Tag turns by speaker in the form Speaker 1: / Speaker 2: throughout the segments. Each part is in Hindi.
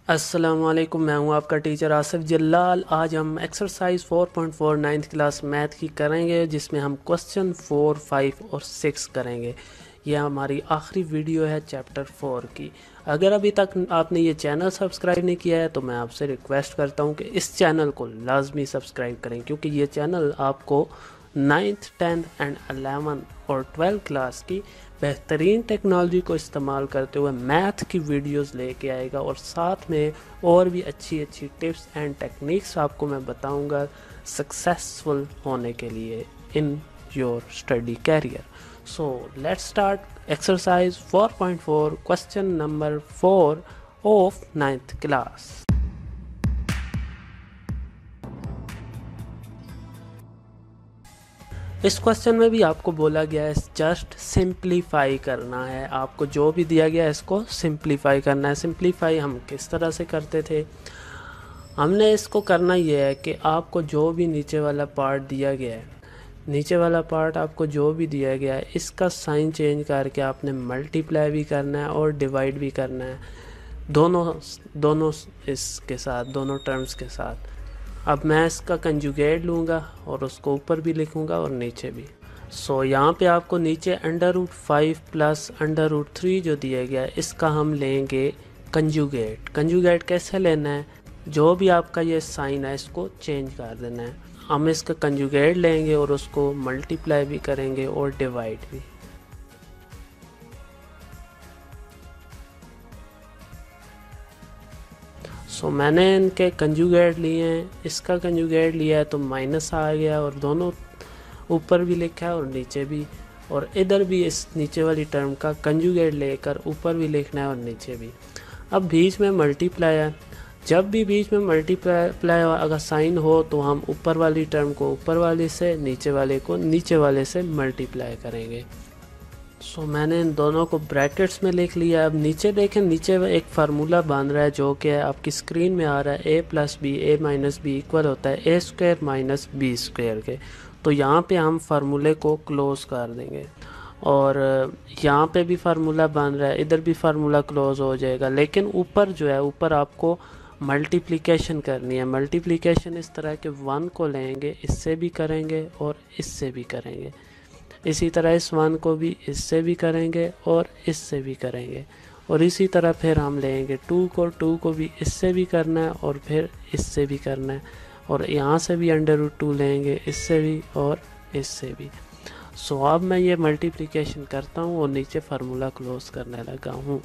Speaker 1: अस्सलामुअलैकुम, मैं हूं आपका टीचर आसिफ जल्लाल। आज हम एक्सरसाइज 4.4 नाइन्थ क्लास मैथ की करेंगे, जिसमें हम क्वेश्चन 4, 5 और 6 करेंगे। यह हमारी आखिरी वीडियो है चैप्टर 4 की। अगर अभी तक आपने ये चैनल सब्सक्राइब नहीं किया है तो मैं आपसे रिक्वेस्ट करता हूं कि इस चैनल को लाजमी सब्सक्राइब करें, क्योंकि ये चैनल आपको 9th, 10th एंड 11th और 12th क्लास की बेहतरीन टेक्नोलॉजी को इस्तेमाल करते हुए मैथ की वीडियोस लेके आएगा, और साथ में और भी अच्छी अच्छी टिप्स एंड टेक्निक्स आपको मैं बताऊंगा सक्सेसफुल होने के लिए in your study career. So let's start exercise 4.4 question number 4 of 9th class. इस क्वेश्चन में भी आपको बोला गया है जस्ट सिंप्लीफाई करना है। आपको जो भी दिया गया है इसको सिंप्लीफाई करना है। सिंप्लीफाई हम किस तरह से करते थे? हमने इसको करना ये है कि आपको जो भी नीचे वाला पार्ट दिया गया है, नीचे वाला पार्ट आपको जो भी दिया गया है, इसका साइन चेंज करके आपने मल्टीप्लाई भी करना है और डिवाइड भी करना है, दोनों दोनों इसके साथ, दोनों टर्म्स के साथ। अब मैं इसका कंजुगेट लूँगा और उसको ऊपर भी लिखूँगा और नीचे भी। सो यहाँ पे आपको नीचे √5 प्लस √3 जो दिया गया है, इसका हम लेंगे कंजुगेट। कंजुगेट कैसे लेना है? जो भी आपका ये साइन है इसको चेंज कर देना है। हम इसका कंजुगेट लेंगे और उसको मल्टीप्लाई भी करेंगे और डिवाइड भी। सो मैंने इनके कंजुगेट लिए हैं। इसका कंजुगेट लिया है तो माइनस आ गया, और दोनों ऊपर भी लिखा है और नीचे भी, और इधर भी इस नीचे वाली टर्म का कंजुगेट लेकर ऊपर भी लिखना है और नीचे भी। अब बीच में मल्टीप्लाई है। जब भी बीच में मल्टीप्लाई अगर साइन हो तो हम ऊपर वाली टर्म को ऊपर वाले से, नीचे वाले को नीचे वाले से मल्टीप्लाई करेंगे। सो मैंने इन दोनों को ब्रैकेट्स में लिख लिया। अब नीचे देखें, नीचे एक फार्मूला बन रहा है जो कि आपकी स्क्रीन में आ रहा है। a+b इक्वल होता है a² - b² के। तो यहाँ पे हम फार्मूले को क्लोज कर देंगे, और यहाँ पे भी फार्मूला बन रहा है, इधर भी फार्मूला क्लोज हो जाएगा। लेकिन ऊपर जो है, ऊपर आपको मल्टीप्लिकेशन करनी है। मल्टीप्लिकेशन इस तरह के 1 को लेंगे, इससे भी करेंगे और इससे भी करेंगे। इसी तरह इस 1 को भी इससे भी करेंगे और इससे भी करेंगे, और इसी तरह फिर हम लेंगे 2 को भी इससे भी करना है और फिर इससे भी करना है, और यहाँ से भी √2 लेंगे, इससे भी और इससे भी। सो अब मैं ये मल्टीप्लिकेशन करता हूँ और नीचे फार्मूला क्लोज करने लगा हूँ।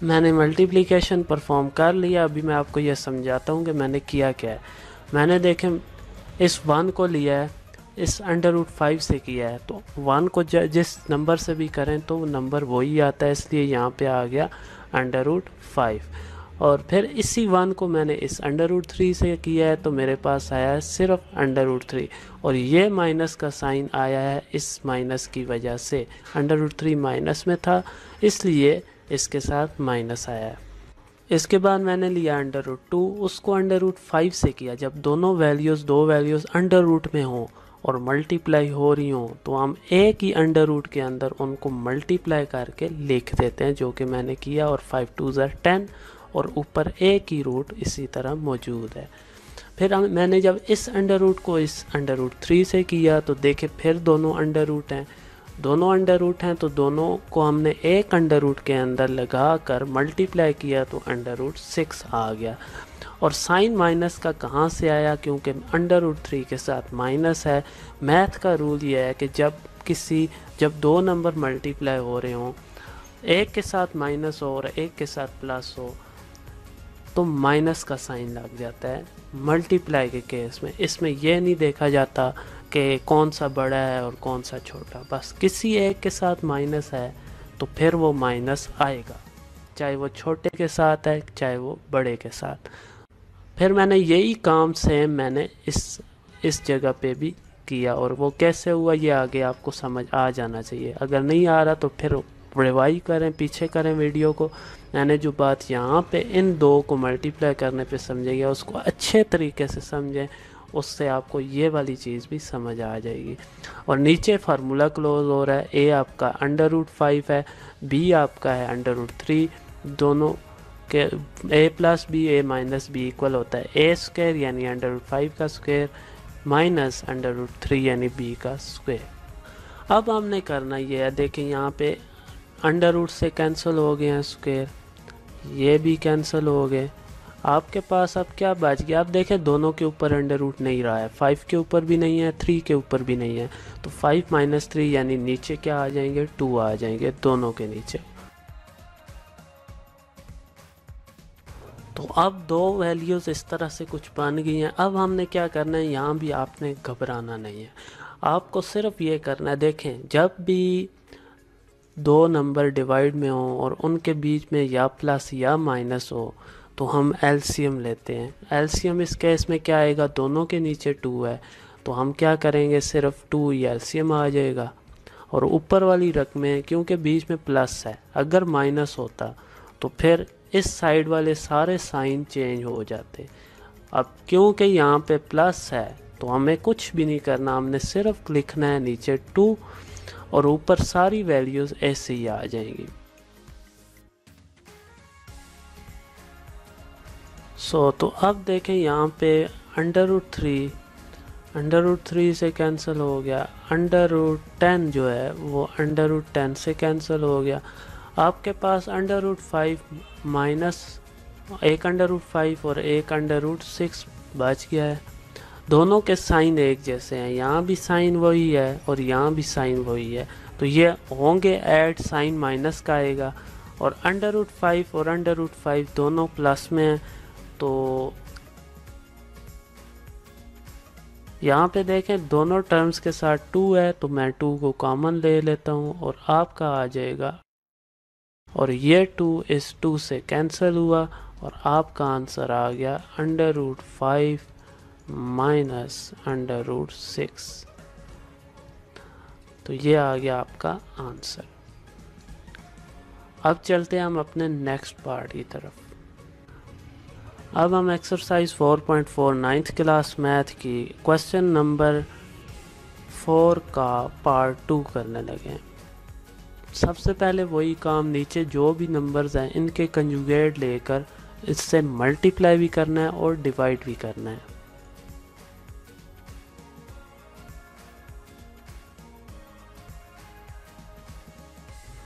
Speaker 1: मैंने मल्टीप्लिकेशन परफॉर्म कर लिया। अभी मैं आपको यह समझाता हूँ कि मैंने किया क्या है। मैंने देखें, इस 1 को लिया है, इस √5 से किया है, तो 1 को जिस नंबर से भी करें तो नंबर वही आता है, इसलिए यहाँ पे आ गया √5। और फिर इसी 1 को मैंने इस √3 से किया है तो मेरे पास आया है सिर्फ √3, और ये माइनस का साइन आया है इस माइनस की वजह से। √3 माइनस में था, इसलिए इसके साथ माइनस आया है। इसके बाद मैंने लिया √2, उसको √5 से किया। जब दो वैल्यूज़ अंडर रूट में हों और मल्टीप्लाई हो रही हों तो हम एक ही अंडर रूट के अंदर उनको मल्टीप्लाई करके लिख देते हैं, जो कि मैंने किया। और 5 2 10, और ऊपर एक ही रूट इसी तरह मौजूद है। फिर मैंने जब इस अंडर रूट को इस √3 से किया तो देखे फिर दोनों अंडर रूट हैं। तो दोनों को हमने एक अंडर रूट के अंदर लगा कर मल्टीप्लाई किया तो √6 आ गया। और साइन माइनस का कहाँ से आया? क्योंकि √3 के साथ माइनस है। मैथ का रूल ये है कि जब दो नंबर मल्टीप्लाई हो रहे हों, एक के साथ माइनस हो और एक के साथ प्लस हो, तो माइनस का साइन लग जाता है मल्टीप्लाई के केस में। इसमें यह नहीं देखा जाता कि कौन सा बड़ा है और कौन सा छोटा, बस किसी एक के साथ माइनस है तो फिर वो माइनस आएगा, चाहे वो छोटे के साथ है चाहे वो बड़े के साथ। फिर मैंने यही काम सेम मैंने इस जगह पे भी किया, और वो कैसे हुआ ये आगे आपको समझ आ जाना चाहिए। अगर नहीं आ रहा तो फिर रिवाइज करें, पीछे करें वीडियो को। मैंने जो बात यहाँ पे इन दो को मल्टीप्लाई करने पे समझाई है उसको अच्छे तरीके से समझें, उससे आपको ये वाली चीज़ भी समझ आ जाएगी। और नीचे फार्मूला क्लोज हो रहा है, ए आपका अंडर रूट 5 है, बी आपका है अंडर रूट 3, दोनों के ए प्लस बी ए माइनस बी इक्वल होता है ए स्क्वायर यानी अंडर रूट 5 का स्क्वायर माइनस अंडर रूट 3 यानी बी का स्क्वायर। अब हमने करना ये है, देखें यहाँ पे अंडर रूट से कैंसिल हो गए हैं स्क्वायर, ये भी कैंसिल हो गए। आपके पास अब क्या बच गया, आप देखें दोनों के ऊपर अंडर रूट नहीं रहा है, 5 के ऊपर भी नहीं है, 3 के ऊपर भी नहीं है, तो 5 माइनस 3 यानी नीचे क्या आ जाएंगे, 2 आ जाएंगे दोनों के नीचे। तो अब दो वैल्यूज़ इस तरह से कुछ बन गई हैं। अब हमने क्या करना है, यहाँ भी आपने घबराना नहीं है, आपको सिर्फ ये करना है, देखें जब भी दो नंबर डिवाइड में हो और उनके बीच में या प्लस या माइनस हो तो हम एलसीएम लेते हैं। एलसीएम इस केस में क्या आएगा, दोनों के नीचे 2 है तो हम क्या करेंगे, सिर्फ 2 ही एलसीएम आ जाएगा। और ऊपर वाली रकमें क्योंकि बीच में प्लस है, अगर माइनस होता तो फिर इस साइड वाले सारे साइन चेंज हो जाते। अब क्योंकि यहाँ पे प्लस है तो हमें कुछ भी नहीं करना, हमने सिर्फ लिखना है नीचे 2 और ऊपर सारी वैल्यूज़ ऐसे ही आ जाएंगी। तो अब देखें यहाँ पे अंडर रूट 3 से कैंसिल हो गया, अंडर रूट 10 जो है वो अंडर रूट 10 से कैंसिल हो गया। आपके पास अंडर रूट 5 माइनस एक अंडर रूट 5 और एक अंडर रूट 6 बच गया है। दोनों के साइन एक जैसे हैं, यहाँ भी साइन वही है और यहाँ भी साइन वही है, तो ये होंगे ऐड, साइन माइनस का आएगा। और अंडर रूट 5 और अंडर रूट 5 दोनों प्लस में हैं, तो यहाँ पे देखें दोनों टर्म्स के साथ 2 है तो मैं 2 को कॉमन ले लेता हूँ और आपका आ जाएगा, और ये 2 इस 2 से कैंसिल हुआ और आपका आंसर आ गया under root 5 minus under root 6। तो ये आ गया आपका आंसर। अब चलते हैं हम अपने नेक्स्ट पार्ट की तरफ। अब हम एक्सरसाइज 4.4 9th क्लास मैथ की क्वेश्चन नंबर 4 का पार्ट 2 करने लगे हैं। सबसे पहले वही काम, नीचे जो भी नंबर्स हैं इनके कंजुगेट लेकर इससे मल्टीप्लाई भी करना है और डिवाइड भी करना है।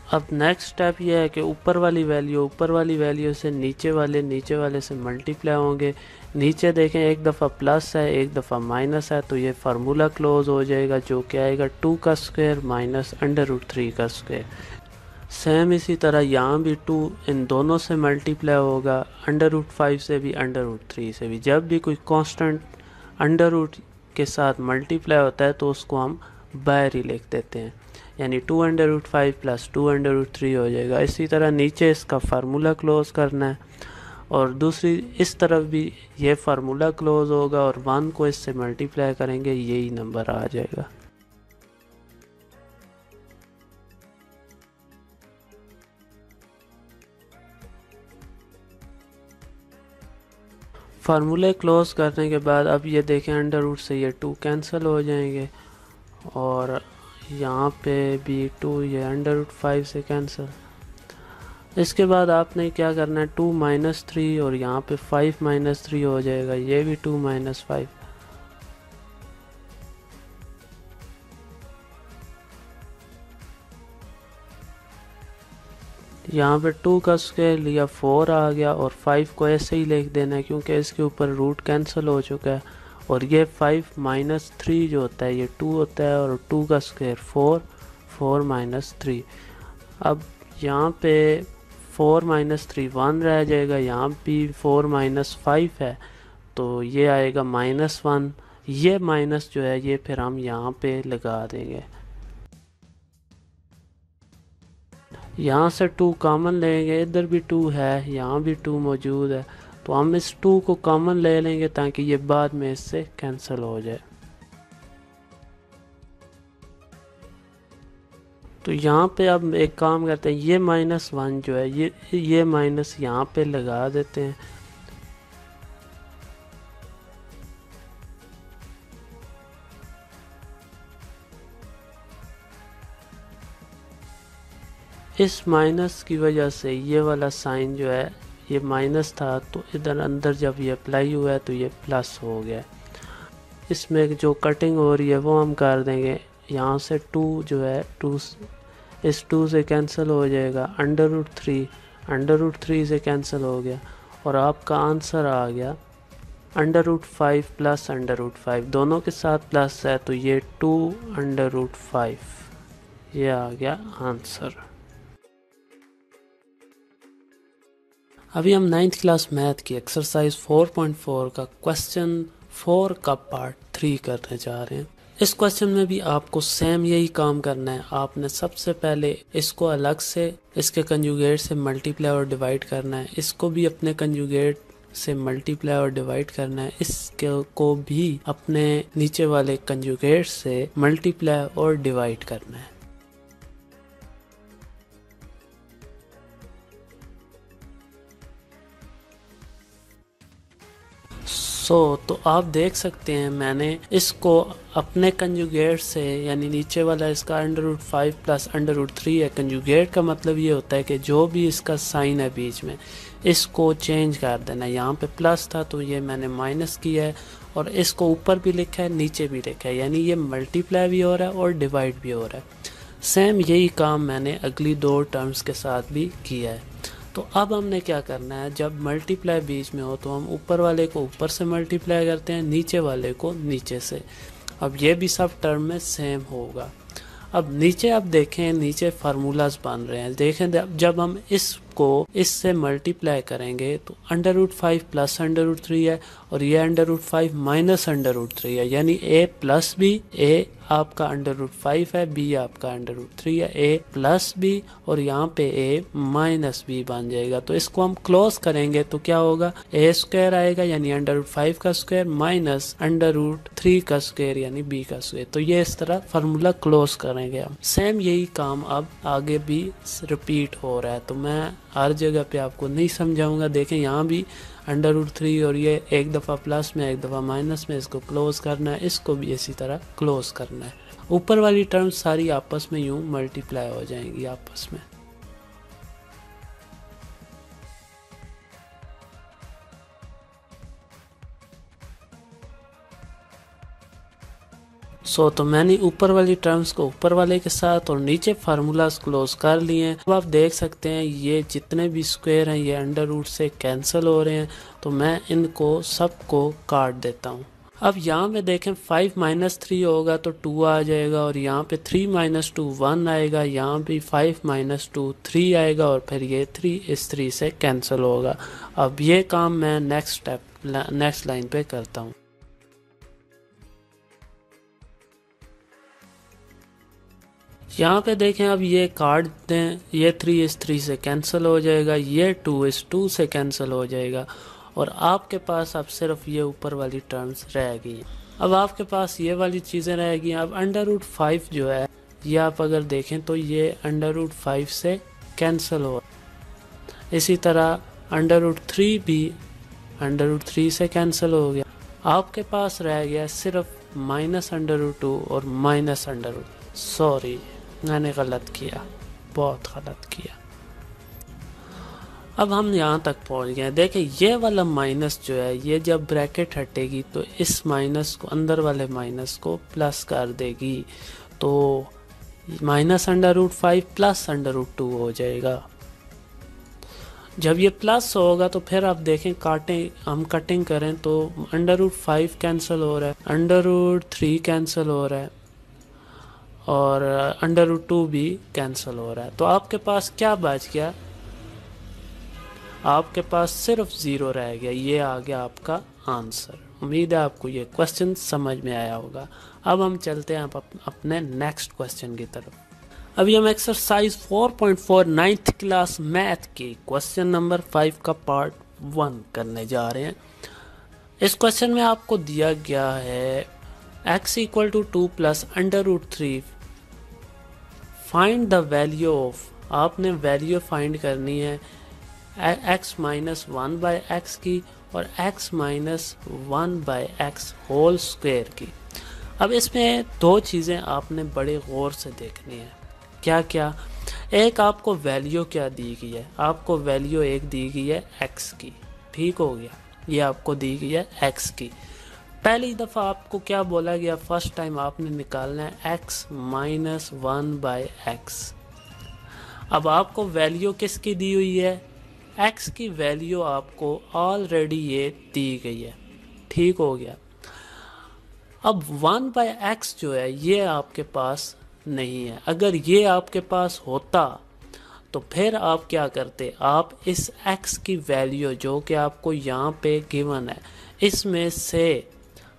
Speaker 1: अब नेक्स्ट स्टेप ये है कि ऊपर वाली वैल्यू से नीचे वाले से मल्टीप्लाई होंगे। नीचे देखें एक दफ़ा प्लस है एक दफ़ा माइनस है, तो ये फार्मूला क्लोज हो जाएगा जो क्या आएगा 2 का स्क्वायर माइनस अंडर रूट 3 का स्क्वायर। सेम इसी तरह यहाँ भी 2 इन दोनों से मल्टीप्लाई होगा, अंडर रूट 5 से भी अंडर रूट 3 से भी। जब भी कोई कांस्टेंट अंडर रूट के साथ मल्टीप्लाई होता है तो उसको हम बाहर ही लिख देते हैं, यानी 2 under root 5 plus 2 under root 3 हो जाएगा। इसी तरह नीचे इसका फार्मूला क्लोज करना है और दूसरी इस तरफ भी ये फार्मूला क्लोज होगा और 1 को इससे मल्टीप्लाई करेंगे, यही नंबर आ जाएगा। फार्मूले क्लोज करने के बाद अब ये देखें अंडर रूट से ये 2 कैंसिल हो जाएंगे और यहाँ पे भी 2, ये अंडर रूट 5 से कैंसिल। इसके बाद आपने क्या करना है 2 माइनस 3 और यहाँ पे 5 माइनस 3 हो जाएगा, ये भी 2 माइनस 5। यहाँ पे 2 का स्क्वायर लिया 4 आ गया और 5 को ऐसे ही लिख देना है क्योंकि इसके ऊपर रूट कैंसिल हो चुका है। और ये 5 माइनस 3 जो होता है ये 2 होता है और 2 का स्क्वायर 4, 4 माइनस 3। अब यहाँ पे 4 माइनस 3 1 रह जाएगा, यहाँ भी 4 माइनस 5 है तो ये आएगा -1। ये माइनस जो है ये फिर हम यहाँ पे लगा देंगे, यहाँ से 2 कॉमन लेंगे, इधर भी 2 है यहाँ भी 2 मौजूद है तो हम इस 2 को कॉमन ले लेंगे ताकि ये बाद में इससे कैंसिल हो जाए। तो यहाँ पे अब एक काम करते हैं, ये -1 जो है ये माइनस यहाँ पे लगा देते हैं। इस माइनस की वजह से ये वाला साइन जो है ये माइनस था, तो इधर अंदर जब ये अप्लाई हुआ है तो ये प्लस हो गया। इसमें जो कटिंग हो रही है वो हम कर देंगे। यहाँ से 2 जो है 2 इस 2 से कैंसिल हो जाएगा, अंडर रूट 3 से कैंसिल हो गया और आपका आंसर आ गया √5 प्लस √5, दोनों के साथ प्लस है तो ये 2 √5, ये आ गया आंसर। अभी हम 9th क्लास मैथ की एक्सरसाइज 4.4 का क्वेश्चन 4 का पार्ट 3 करने जा रहे हैं। इस क्वेश्चन में भी आपको सेम यही काम करना है। आपने सबसे पहले इसको अलग से इसके कंजुगेट से मल्टीप्लाई और डिवाइड करना है, इसको भी अपने कंजुगेट से मल्टीप्लाई और डिवाइड करना है, इसके को भी अपने नीचे वाले कंजुगेट से मल्टीप्लाई और डिवाइड करना है। तो आप देख सकते हैं मैंने इसको अपने कंजुगेट से, यानी नीचे वाला इसका √5 प्लस √3 है। कंजुगेट का मतलब ये होता है कि जो भी इसका साइन है बीच में इसको चेंज कर देना। यहाँ पे प्लस था तो ये मैंने माइनस किया है और इसको ऊपर भी लिखा है नीचे भी लिखा है, यानी ये मल्टीप्लाई भी हो रहा है और डिवाइड भी हो रहा है। सेम यही काम मैंने अगली 2 टर्म्स के साथ भी किया है। तो अब हमने क्या करना है, जब मल्टीप्लाई बीच में हो तो हम ऊपर वाले को ऊपर से मल्टीप्लाई करते हैं, नीचे वाले को नीचे से। अब ये भी सब टर्म में सेम होगा। अब नीचे आप देखें, नीचे फार्मूलाज बन रहे हैं। देखें जब हम इसको इससे मल्टीप्लाई करेंगे तो √5 प्लस √3 है और ये √5 माइनस √3 है, यानी a प्लस बी, a आपका √5 है, b आपका √3 है, a प्लस बी और यहाँ पे a माइनस बी बन जाएगा। तो इसको हम क्लोज करेंगे तो क्या होगा, a² आएगा यानी √5 का स्क्वायर माइनस √3 का स्क्वायर यानी b का स्क्वायर। तो ये इस तरह फार्मूला क्लोज करेंगे हम। सेम यही काम अब आगे भी रिपीट हो रहा है, तो मैं हर जगह पे आपको नहीं समझाऊंगा। देखें यहाँ भी √3 और ये एक दफ़ा प्लस में एक दफ़ा माइनस में, इसको क्लोज करना है, इसको भी इसी तरह क्लोज करना है। ऊपर वाली टर्म सारी आपस में यूं मल्टीप्लाई हो जाएंगी आपस में। तो मैंने ऊपर वाली टर्म्स को ऊपर वाले के साथ और नीचे फार्मूलाज क्लोज कर लिए हैं। अब आप देख सकते हैं ये जितने भी स्क्वायर हैं ये √ से कैंसिल हो रहे हैं, तो मैं इनको सबको काट देता हूँ। अब यहाँ पे देखें 5 - 3 होगा तो 2 आ जाएगा और यहाँ पे 3 - 2 1 आएगा, यहाँ भी 5 - 2 3 आएगा और फिर ये 3 इस 3 से कैंसिल होगा। अब ये काम मैं नेक्स्ट लाइन पे करता हूँ। यहाँ पे देखें अब ये काट दें, ये 3 इस 3 से कैंसिल हो जाएगा, ये 2 इस 2 से कैंसिल हो जाएगा और आपके पास अब सिर्फ ये ऊपर वाली टर्म्स रह गई। अब आपके पास ये वाली चीज़ें रह गई। अब √5 जो है ये आप अगर देखें तो ये √5 से कैंसिल हो, इसी तरह √3 भी √3 से कैंसिल हो गया। आपके पास रह गया सिर्फ -√2 और -√, सॉरी मैंने गलत किया, बहुत गलत किया। अब हम यहाँ तक पहुँच गए। देखें ये वाला माइनस जो है ये जब ब्रैकेट हटेगी तो इस माइनस को, अंदर वाले माइनस को प्लस कर देगी, तो -√5 प्लस √2 हो जाएगा। जब ये प्लस होगा तो फिर आप देखें हम कटिंग करें तो √5 कैंसिल हो रहा है, √3 कैंसिल हो रहा है और √2 भी कैंसिल हो रहा है। तो आपके पास क्या बच गया, आपके पास सिर्फ 0 रह गया। ये आ गया आपका आंसर। उम्मीद है आपको ये क्वेश्चन समझ में आया होगा। अब हम चलते हैं अपने नेक्स्ट क्वेश्चन की तरफ। अभी हम एक्सरसाइज 4.4 9th क्लास मैथ की क्वेश्चन नंबर 5 का पार्ट 1 करने जा रहे हैं। इस क्वेश्चन में आपको दिया गया है x = 2 plus √3 find the value of, आपने वैल्यू फाइंड करनी है x - 1/x की और x - 1/x होल स्क्वायर की। अब इसमें 2 चीज़ें आपने बड़े गौर से देखनी है। क्या क्या, एक आपको वैल्यू क्या दी गई है, आपको वैल्यू एक दी गई है x की, ठीक हो गया, ये आपको दी गई है x की। पहली दफ़ा आपको क्या बोला गया, फर्स्ट टाइम आपने निकालना है x माइनस 1/x। अब आपको वैल्यू किसकी दी हुई है, x की वैल्यू आपको ऑलरेडी ये दी गई है, ठीक हो गया। अब 1/x जो है ये आपके पास नहीं है, अगर ये आपके पास होता तो फिर आप क्या करते, आप इस x की वैल्यू जो कि आपको यहाँ पे गिवन है इसमें से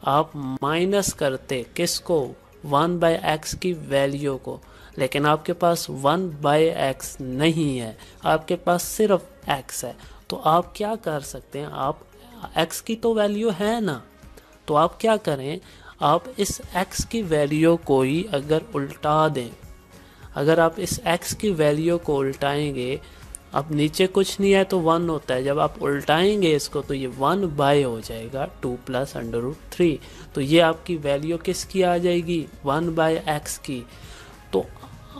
Speaker 1: आप माइनस करते किसको, 1/x की वैल्यू को, लेकिन आपके पास 1/x नहीं है, आपके पास सिर्फ x है। तो आप क्या कर सकते हैं, आप x की तो वैल्यू है ना, तो आप क्या करें, आप इस x की वैल्यू को ही अगर उल्टा दें, अगर आप इस x की वैल्यू को उल्टाएंगे, अब नीचे कुछ नहीं है तो 1 होता है, जब आप उल्टाएंगे इसको तो ये 1 हो जाएगा 2 प्लस √3। तो ये आपकी वैल्यू किसकी आ जाएगी, 1/x की। तो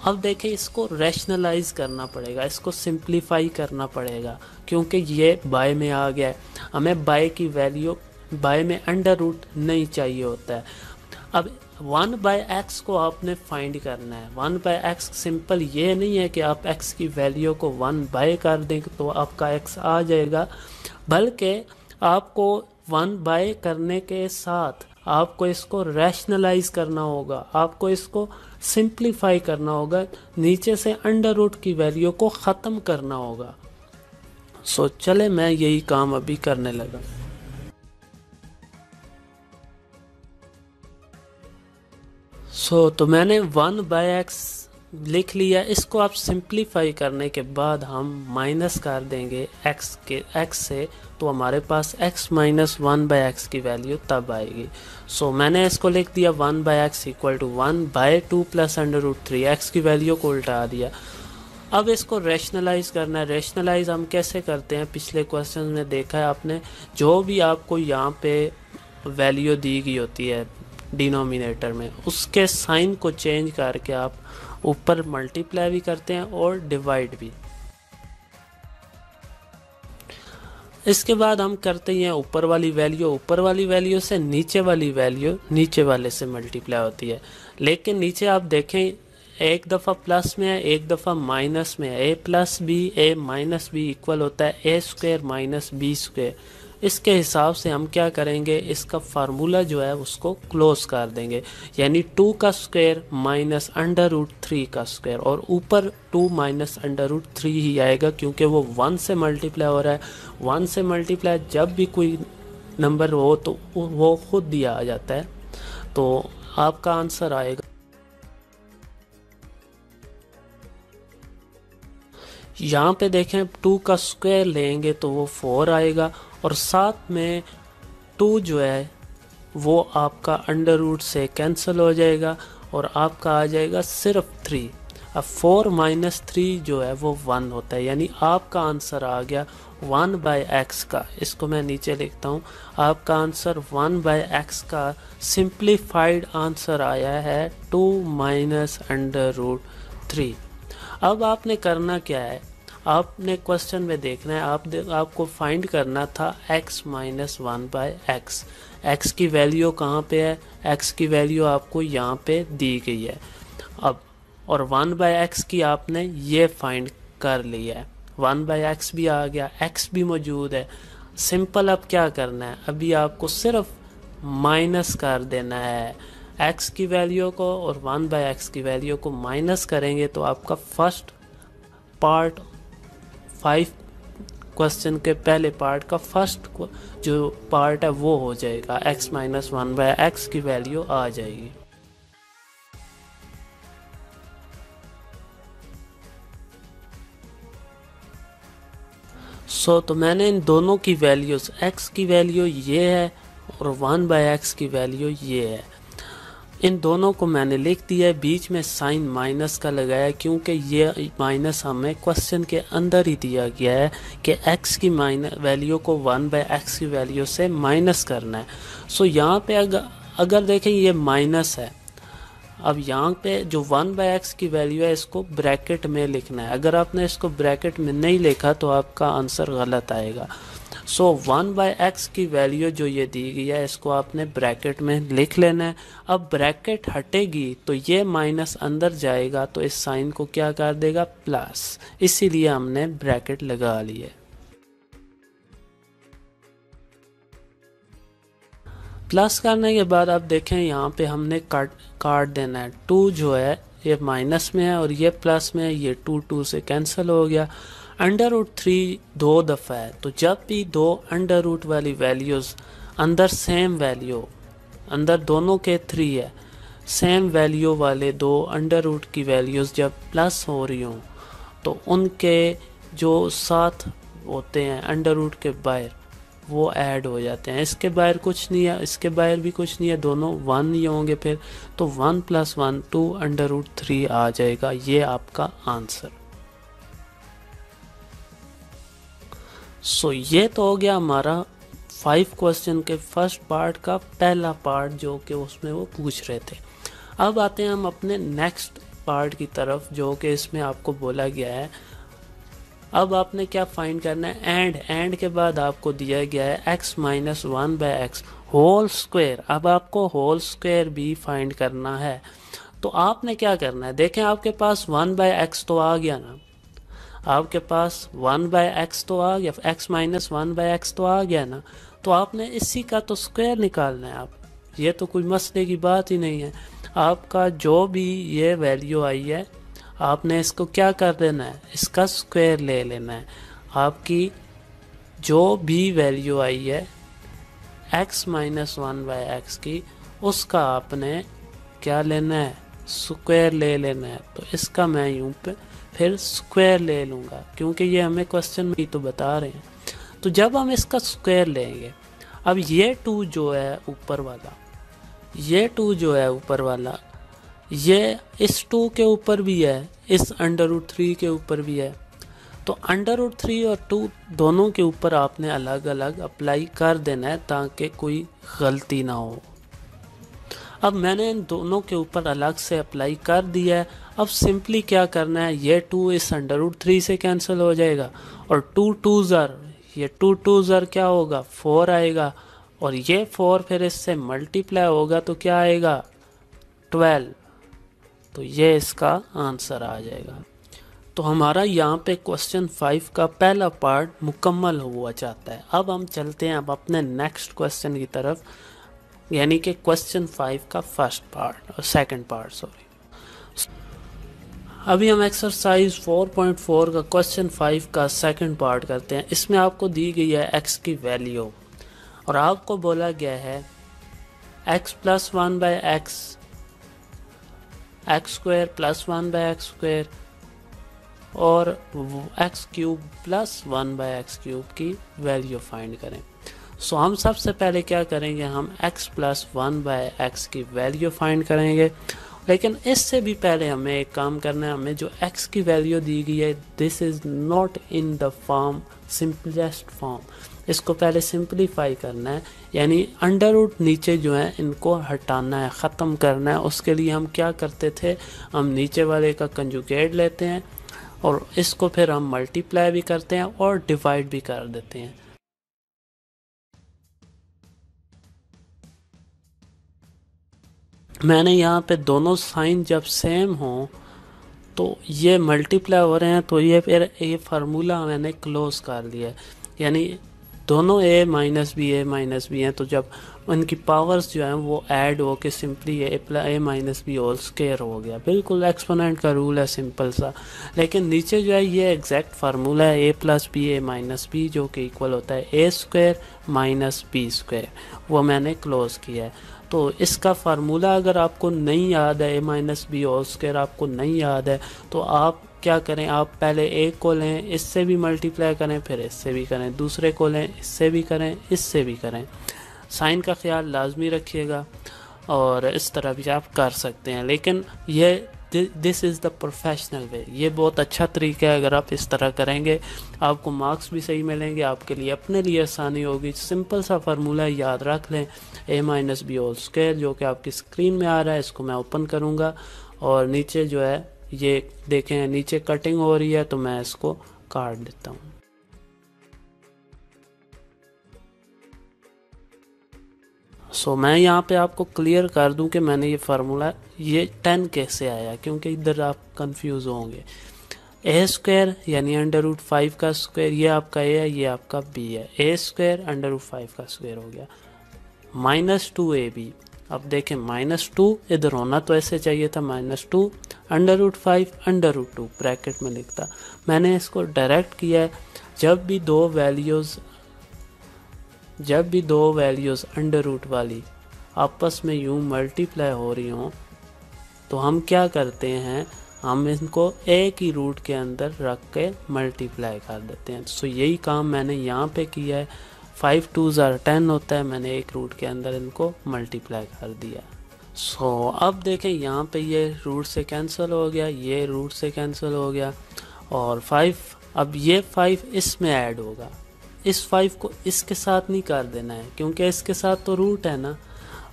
Speaker 1: अब देखें, इसको रैशनलाइज करना पड़ेगा, इसको सिंप्लीफाई करना पड़ेगा, क्योंकि ये बाय में आ गया है, हमें बाय की वैल्यू, बाय में √ नहीं चाहिए होता है। अब 1/x को आपने फाइंड करना है। 1/x सिंपल ये नहीं है कि आप x की वैल्यू को 1 कर दें तो आपका x आ जाएगा, बल्कि आपको 1 करने के साथ आपको इसको रैशनलाइज करना होगा, आपको इसको सिंप्लीफाई करना होगा, नीचे से √ की वैल्यू को ख़त्म करना होगा। सो चले मैं यही काम अभी करने लगा। तो मैंने 1/x लिख लिया, इसको आप सिंप्लीफाई करने के बाद हम माइनस कर देंगे x से, तो हमारे पास x माइनस 1/x की वैल्यू तब आएगी। मैंने इसको लिख दिया 1/x equal to 1/2 plus √3, x की वैल्यू को उल्टा दिया। अब इसको रैशनलाइज करना है। रैशनलाइज हम कैसे करते हैं, पिछले क्वेश्चन में देखा है आपने, जो भी आपको यहाँ पे वैल्यू दी गई होती है डिनोमिनेटर में, उसके साइन को चेंज करके आप ऊपर मल्टीप्लाई भी करते हैं और डिवाइड भी। इसके बाद हम करते हैं ऊपर वाली वैल्यू से नीचे वाली वैल्यू नीचे वाले से मल्टीप्लाई होती है, लेकिन नीचे आप देखें एक दफ़ा प्लस में है, एक दफ़ा माइनस में है। a माइनस बी इक्वल होता है a² माइनस b²। इसके हिसाब से हम क्या करेंगे, इसका फार्मूला जो है उसको क्लोज कर देंगे, यानी 2 का स्क्वायर माइनस √3 का स्क्वायर, और ऊपर 2 माइनस √3 ही आएगा क्योंकि वो 1 से मल्टीप्लाई हो रहा है। 1 से मल्टीप्लाई जब भी कोई नंबर हो तो वो खुद दिया आ जाता है, तो आपका आंसर आएगा। यहाँ पे देखें 2 का स्क्वायर लेंगे तो वो 4 आएगा, और साथ में 2 जो है वो आपका √ से कैंसिल हो जाएगा और आपका आ जाएगा सिर्फ 3। अब 4 माइनस 3 जो है वो 1 होता है, यानी आपका आंसर आ गया 1/x का। इसको मैं नीचे लिखता हूँ, आपका आंसर 1/x का सिंप्लीफाइड आंसर आया है 2 माइनस √3। अब आपने करना क्या है, आपने क्वेश्चन में देखना है, आपको फाइंड करना था x माइनस 1/x। x की वैल्यू कहाँ पे है, x की वैल्यू आपको यहाँ पे दी गई है। अब और 1/x की आपने ये फाइंड कर लिया है, 1/x भी आ गया, x भी मौजूद है। सिंपल अब क्या करना है, अभी आपको सिर्फ माइनस कर देना है x की वैल्यू को, और 1/x की वैल्यू को माइनस करेंगे तो आपका फर्स्ट पार्ट 5 क्वेश्चन के पहले पार्ट का फर्स्ट जो पार्ट है वो हो जाएगा, x माइनस 1/x की वैल्यू आ जाएगी। तो मैंने इन दोनों की वैल्यूज, x की वैल्यू ये है और 1/x की वैल्यू ये है, इन दोनों को मैंने लिख दिया है, बीच में साइन माइनस का लगाया क्योंकि ये माइनस हमें क्वेश्चन के अंदर ही दिया गया है कि x की वैल्यू को 1/x की वैल्यू से माइनस करना है। यहाँ पे अगर देखें ये माइनस है, अब यहाँ पे जो 1/x की वैल्यू है इसको ब्रैकेट में लिखना है। अगर आपने इसको ब्रैकेट में नहीं लिखा तो आपका आंसर गलत आएगा। सो 1/x की वैल्यू जो ये दी गई है इसको आपने ब्रैकेट में लिख लेना है। अब ब्रैकेट हटेगी तो ये माइनस अंदर जाएगा तो इस साइन को क्या कर देगा, प्लस, इसीलिए हमने ब्रैकेट लगा ली है। प्लस करने के बाद आप देखें यहाँ पे हमने काट देना है। 2 जो है ये माइनस में है और ये प्लस में है, ये 2 से कैंसिल हो गया। √3 दो दफ़ा है, तो जब भी दो अंडर रूट वाली वैल्यूज़ अंदर सेम वैल्यू, अंदर दोनों के 3 है, सेम वैल्यू वाले दो अंडर रूट की वैल्यूज़ जब प्लस हो रही हों तो उनके जो साथ होते हैं अंडर रूट के बाहर वो ऐड हो जाते हैं। इसके बाहर कुछ नहीं है, इसके बाहर भी कुछ नहीं है, दोनों 1 ही होंगे फिर, तो 1 + 1 2 √3 आ जाएगा। ये आपका आंसर। सो ये तो हो गया हमारा 5 क्वेश्चन के फर्स्ट पार्ट का पहला पार्ट जो कि उसमें वो पूछ रहे थे। अब आते हैं हम अपने नेक्स्ट पार्ट की तरफ जो कि इसमें आपको बोला गया है। अब आपने क्या फाइंड करना है, एंड के बाद आपको दिया गया है x - 1/x होल स्क्वायर। अब आपको होल स्क्वायर भी फाइंड करना है, तो आपने क्या करना है, देखें आपके पास 1/x तो आ गया ना, आपके पास 1/x तो आ गया, x - 1/x तो आ गया ना, तो आपने इसी का तो स्क्वायर निकालना है। आप ये तो कोई मसले की बात ही नहीं है। आपका जो भी ये वैल्यू आई है आपने इसको क्या कर देना है, इसका स्क्वायर ले लेना है। आपकी जो भी वैल्यू आई है x - 1/x की, उसका आपने क्या लेना है, स्क्वायर ले लेना है। तो इसका मैं यूं पे फिर स्क्वायर ले लूँगा क्योंकि ये हमें क्वेश्चन में ही तो बता रहे हैं। तो जब हम इसका स्क्वायर लेंगे, अब ये 2 जो है ऊपर वाला, ये 2 जो है ऊपर वाला, ये इस 2 के ऊपर भी है, इस √3 के ऊपर भी है, तो √3 और 2 दोनों के ऊपर आपने अलग अलग अप्लाई कर देना है ताकि कोई गलती ना हो। अब मैंने इन दोनों के ऊपर अलग से अप्लाई कर दिया है। अब सिंपली क्या करना है, ये 2 इस √3 से कैंसिल हो जाएगा और 2 2 ज़र, ये 2 2 ज़र क्या होगा, 4 आएगा, और ये 4 फिर इससे मल्टीप्लाई होगा तो क्या आएगा, 12। तो ये इसका आंसर आ जाएगा। तो हमारा यहाँ पे क्वेश्चन 5 का पहला पार्ट मुकम्मल हुआ चाहता है। अब हम चलते हैं अब अपने नेक्स्ट क्वेश्चन की तरफ, यानी कि क्वेश्चन 5 का फर्स्ट पार्ट और सेकंड पार्ट, सॉरी। अभी हम एक्सरसाइज 4.4 का क्वेश्चन 5 का सेकंड पार्ट करते हैं। इसमें आपको दी गई है x की वैल्यू और आपको बोला गया है x + 1/x, x² + 1/x² और x³ + 1/x³ की वैल्यू फाइंड करें। सो हम सबसे पहले क्या करेंगे, हम x + 1/x की वैल्यू फाइंड करेंगे। लेकिन इससे भी पहले हमें एक काम करना है, हमें जो x की वैल्यू दी गई है, this is not in the form, simplest form, इसको पहले सिंपलीफाई करना है, यानी अंडर रूट नीचे जो है इनको हटाना है, ख़त्म करना है। उसके लिए हम क्या करते थे, हम नीचे वाले का कंजुगेट लेते हैं और इसको फिर हम मल्टीप्लाई भी करते हैं और डिवाइड भी कर देते हैं। मैंने यहाँ पे दोनों साइन जब सेम हो तो ये मल्टीप्लाई हो रहे हैं, तो ये फिर ये फार्मूला मैंने क्लोज कर दिया है, यानी दोनों a - b हैं, तो जब उनकी पावर्स जो हैं वो ऐड हो के simply a - b whole square हो गया। बिल्कुल एक्सपोनेंट का रूल है, सिंपल सा। लेकिन नीचे जो है ये एग्जैक्ट फार्मूला है a + b a - b जो कि इक्वल होता है a² - b², वो मैंने क्लोज किया है। तो इसका फार्मूला अगर आपको नहीं याद है, a - b होल स्क्वायर आपको नहीं याद है, तो आप क्या करें, आप पहले एक को लें, इससे भी मल्टीप्लाई करें, फिर इससे भी करें, दूसरे को लें, इससे भी करें, इससे भी करें। साइन का ख्याल लाजमी रखिएगा और इस तरह भी आप कर सकते हैं। लेकिन ये this is the professional way. ये बहुत अच्छा तरीका है, अगर आप इस तरह करेंगे आपको मार्क्स भी सही मिलेंगे, आपके लिए अपने लिए आसानी होगी। सिंपल सा फार्मूला याद रख लें, a minus B whole square, जो कि आपकी स्क्रीन में आ रहा है। इसको मैं ओपन करूँगा और नीचे जो है ये देखें नीचे कटिंग हो रही है, तो मैं इसको काट देता हूँ। मैं यहाँ पे आपको क्लियर कर दूं कि मैंने ये फार्मूला ये 10 कैसे आया, क्योंकि इधर आप कंफ्यूज होंगे। ए स्क्वायर यानी √5 का स्क्वायर, ये आपका ए है, ये आपका बी है। ए स्क्वायर √5 का स्क्वायर हो गया, -2ab। अब देखें -2 इधर होना तो ऐसे चाहिए था, -2 √5 √2 ब्रैकेट में लिखता। मैंने इसको डायरेक्ट किया है। जब भी दो वैल्यूज़ अंडर रूट वाली आपस में यूं मल्टीप्लाई हो रही हों, तो हम क्या करते हैं, हम इनको एक ही रूट के अंदर रख के मल्टीप्लाई कर देते हैं। यही काम मैंने यहाँ पे किया है। 5 2s are 10 होता है, मैंने एक रूट के अंदर इनको मल्टीप्लाई कर दिया। अब देखें यहाँ पे ये रूट से कैंसिल हो गया, ये रूट से कैंसिल हो गया, और 5, अब ये 5 इसमें ऐड होगा। इस 5 को इसके साथ नहीं कर देना है, क्योंकि इसके साथ तो रूट है ना।